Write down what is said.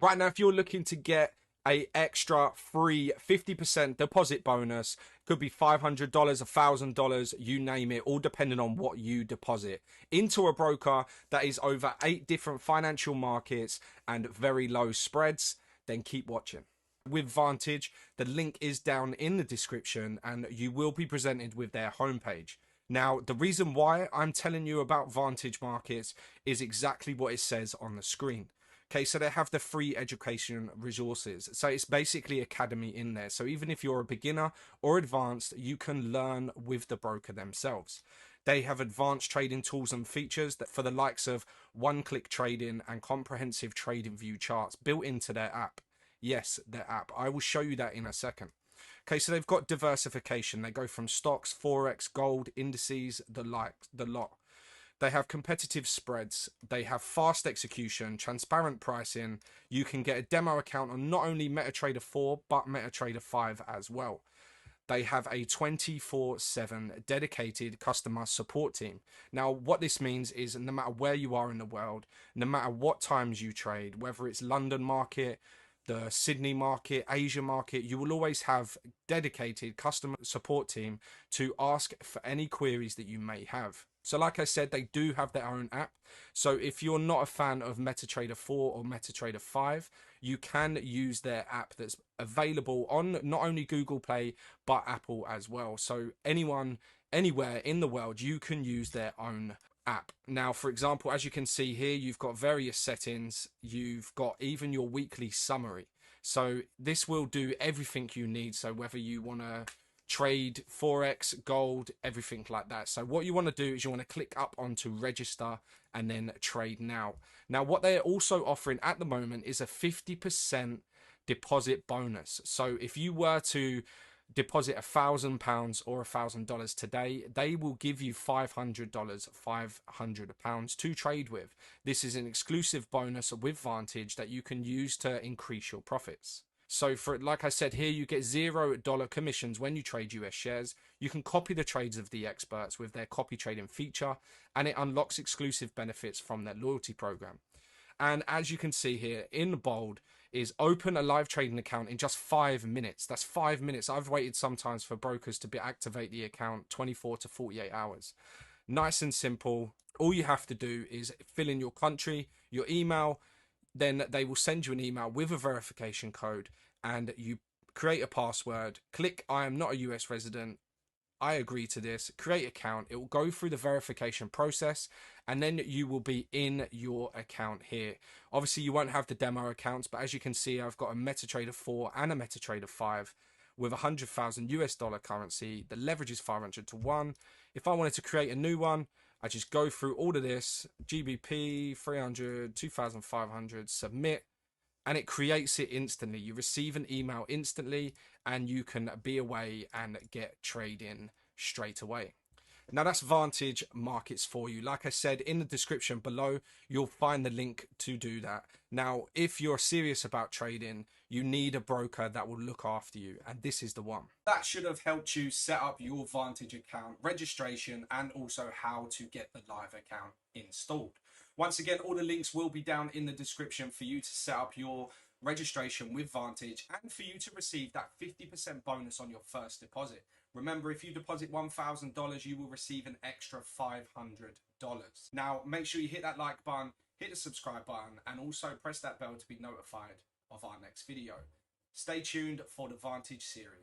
Right now, if you're looking to get a extra free 50% deposit bonus, could be $500, $1,000, you name it, all depending on what you deposit into a broker that is over 8 different financial markets and very low spreads, then keep watching. With Vantage, the link is down in the description and you will be presented with their homepage. Now, the reason why I'm telling you about Vantage Markets is exactly what it says on the screen. Okay, so they have the free education resources. So it's basically academy in there. So even if you're a beginner or advanced, you can learn with the broker themselves. They have advanced trading tools and features that for the likes of one-click trading and comprehensive trading view charts built into their app. Yes, their app. I will show you that in a second. Okay, so they've got diversification. They go from stocks, Forex, gold, indices, the lot. They have competitive spreads. They have fast execution, transparent pricing. You can get a demo account on not only MetaTrader 4, but MetaTrader 5 as well. They have a 24/7 dedicated customer support team. Now, what this means is no matter where you are in the world, no matter what times you trade, whether it's London market, the Sydney market, Asia market, you will always have dedicated customer support team to ask for any queries that you may have. So like I said, they do have their own app. So if you're not a fan of MetaTrader 4 or MetaTrader 5, you can use their app that's available on not only Google Play, but Apple as well. So anyone, anywhere in the world, you can use their own app. Now, for example, as you can see here, you've got various settings. You've got even your weekly summary. So this will do everything you need. So whether you want to trade Forex, gold, everything like that. So what you want to do is you want to click up onto register and then trade now. Now, what they're also offering at the moment is a 50% deposit bonus. So if you were to deposit £1,000 or $1,000 today, they will give you $500, £500 to trade with. This is an exclusive bonus with Vantage that you can use to increase your profits. So for, like I said here, you get $0 commissions when you trade US shares. You can copy the trades of the experts with their copy trading feature, and it unlocks exclusive benefits from their loyalty program. And as you can see here in bold is open a live trading account in just 5 minutes. That's 5 minutes. I've waited sometimes for brokers to activate the account 24 to 48 hours. Nice and simple. All you have to do is fill in your country, your email, then they will send you an email with a verification code and you create a password, click I am not a US resident, I agree to this, create account. It will go through the verification process and then you will be in your account here. Obviously you won't have the demo accounts, but as you can see, I've got a MetaTrader 4 and a MetaTrader 5 with 100,000 US dollar currency. The leverage is 500 to 1. If I wanted to create a new one, I just go through all of this, GBP, 300, 2,500, submit, and it creates it instantly. You receive an email instantly and you can be away and get trading straight away. Now that's Vantage Markets for you. Like I said, in the description below, you'll find the link to do that. Now, if you're serious about trading, you need a broker that will look after you, and this is the one. That should have helped you set up your Vantage account, registration, and also how to get the live account installed. Once again, all the links will be down in the description for you to set up your registration with Vantage and for you to receive that 50% bonus on your first deposit. Remember, if you deposit $1,000, you will receive an extra $500. Now, make sure you hit that like button, hit the subscribe button, and also press that bell to be notified of our next video. Stay tuned for the Vantage series.